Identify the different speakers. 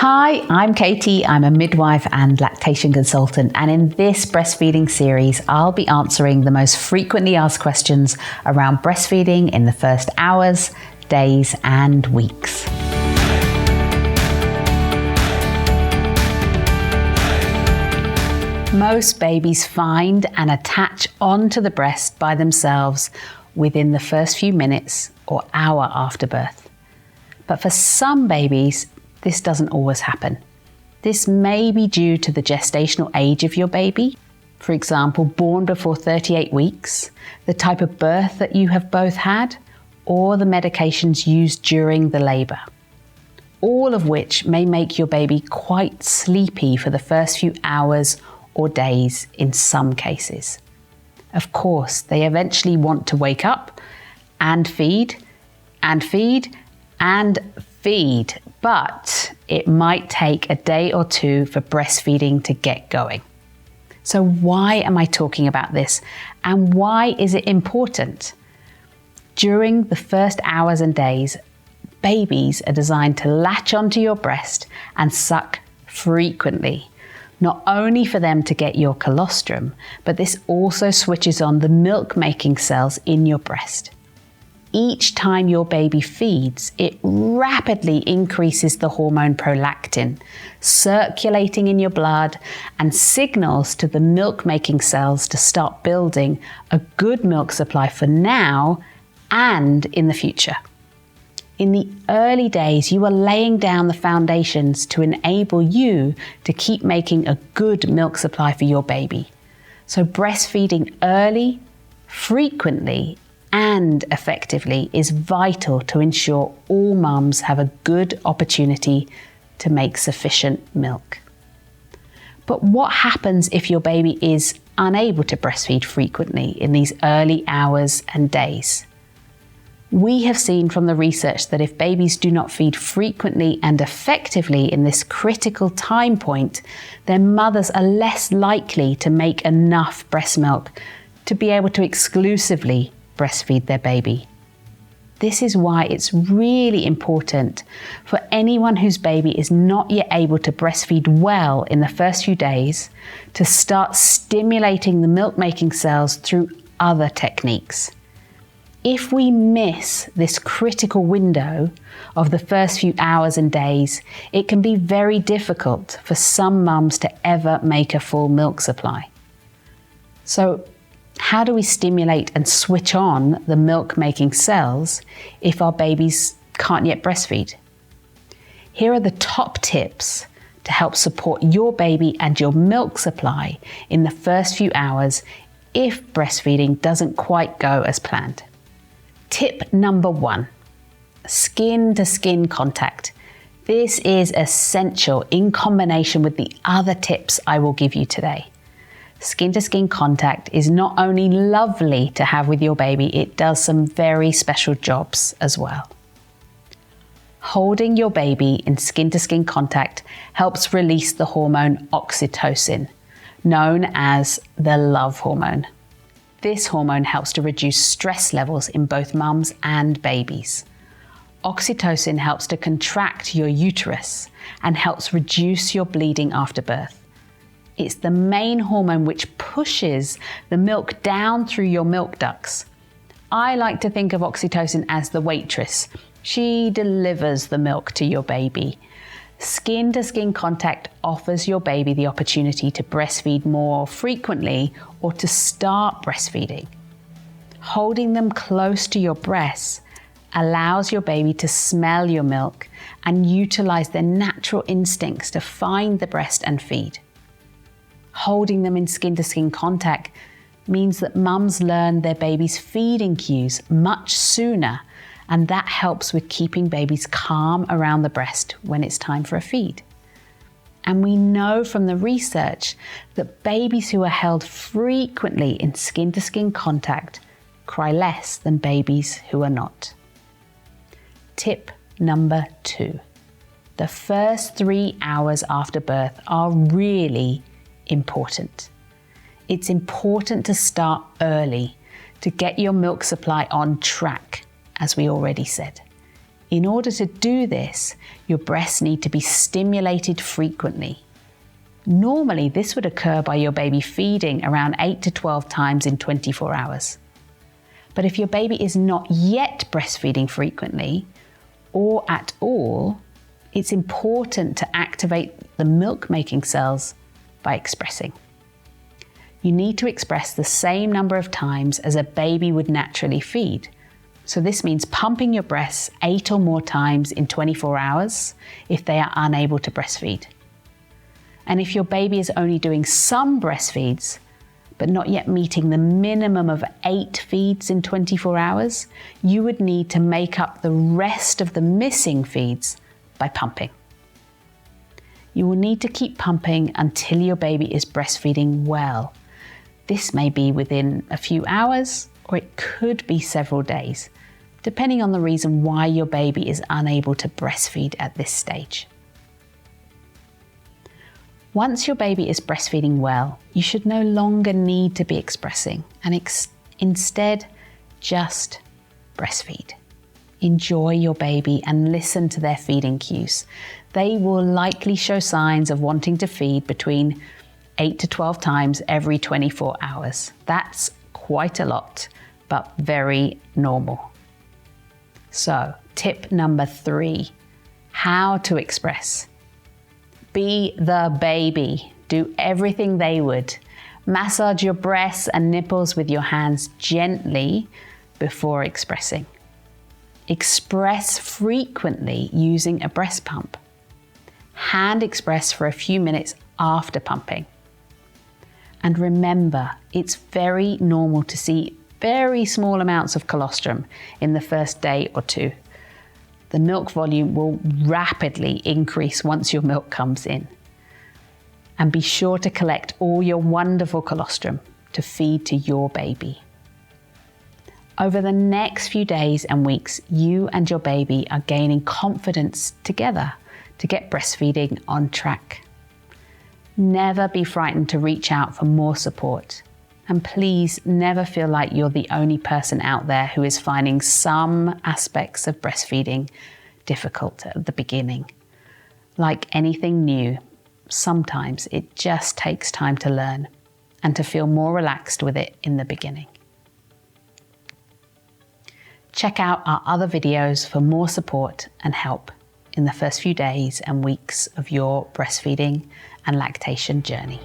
Speaker 1: Hi, I'm Katie. I'm a midwife and lactation consultant, and in this breastfeeding series, I'll be answering the most frequently asked questions around breastfeeding in the first hours, days, and weeks. Most babies find and attach onto the breast by themselves within the first few minutes or hour after birth. But for some babies, this doesn't always happen. This may be due to the gestational age of your baby, for example, born before 38 weeks, the type of birth that you have both had, or the medications used during the labour. All of which may make your baby quite sleepy for the first few hours or days in some cases. Of course, they eventually want to wake up and feed, and feed, and feed, but it might take a day or two for breastfeeding to get going. So why am I talking about this, and why is it important? During the first hours and days, babies are designed to latch onto your breast and suck frequently, not only for them to get your colostrum, but this also switches on the milk-making cells in your breast. Each time your baby feeds, it rapidly increases the hormone prolactin, circulating in your blood, and signals to the milk-making cells to start building a good milk supply for now and in the future. In the early days, you are laying down the foundations to enable you to keep making a good milk supply for your baby. So breastfeeding early, frequently, and effectively is vital to ensure all mums have a good opportunity to make sufficient milk. But what happens if your baby is unable to breastfeed frequently in these early hours and days? We have seen from the research that if babies do not feed frequently and effectively in this critical time point, their mothers are less likely to make enough breast milk to be able to exclusively breastfeed their baby. This is why it's really important for anyone whose baby is not yet able to breastfeed well in the first few days to start stimulating the milk-making cells through other techniques. If we miss this critical window of the first few hours and days, it can be very difficult for some mums to ever make a full milk supply. So, how do we stimulate and switch on the milk-making cells if our babies can't yet breastfeed? Here are the top tips to help support your baby and your milk supply in the first few hours if breastfeeding doesn't quite go as planned. Tip number 1, skin-to-skin contact. This is essential in combination with the other tips I will give you today. Skin-to-skin contact is not only lovely to have with your baby, it does some very special jobs as well. Holding your baby in skin-to-skin contact helps release the hormone oxytocin, known as the love hormone. This hormone helps to reduce stress levels in both mums and babies. Oxytocin helps to contract your uterus and helps reduce your bleeding after birth. It's the main hormone which pushes the milk down through your milk ducts. I like to think of oxytocin as the waitress. She delivers the milk to your baby. Skin-to-skin contact offers your baby the opportunity to breastfeed more frequently or to start breastfeeding. Holding them close to your breasts allows your baby to smell your milk and utilize their natural instincts to find the breast and feed. Holding them in skin-to-skin contact means that mums learn their baby's feeding cues much sooner, and that helps with keeping babies calm around the breast when it's time for a feed. And we know from the research that babies who are held frequently in skin-to-skin contact cry less than babies who are not. Tip number 2. The first 3 hours after birth are really important. It's important to start early to get your milk supply on track, as we already said. In order to do this, your breasts need to be stimulated frequently. Normally, this would occur by your baby feeding around 8 to 12 times in 24 hours. But if your baby is not yet breastfeeding frequently or at all, it's important to activate the milk-making cells by expressing. You need to express the same number of times as a baby would naturally feed. So this means pumping your breasts 8 or more times in 24 hours if they are unable to breastfeed. And if your baby is only doing some breastfeeds, but not yet meeting the minimum of 8 feeds in 24 hours, you would need to make up the rest of the missing feeds by pumping. You will need to keep pumping until your baby is breastfeeding well. This may be within a few hours, or it could be several days, depending on the reason why your baby is unable to breastfeed at this stage. Once your baby is breastfeeding well, you should no longer need to be expressing and instead just breastfeed. Enjoy your baby and listen to their feeding cues. They will likely show signs of wanting to feed between 8 to 12 times every 24 hours. That's quite a lot, but very normal. So, tip number 3, how to express. Be the baby. Do everything they would. Massage your breasts and nipples with your hands gently before expressing. Express frequently using a breast pump. Hand express for a few minutes after pumping. And remember, it's very normal to see very small amounts of colostrum in the first day or 2. The milk volume will rapidly increase once your milk comes in. And be sure to collect all your wonderful colostrum to feed to your baby. Over the next few days and weeks, you and your baby are gaining confidence together to get breastfeeding on track. Never be frightened to reach out for more support. And please never feel like you're the only person out there who is finding some aspects of breastfeeding difficult at the beginning. Like anything new, sometimes it just takes time to learn and to feel more relaxed with it in the beginning. Check out our other videos for more support and help in the first few days and weeks of your breastfeeding and lactation journey.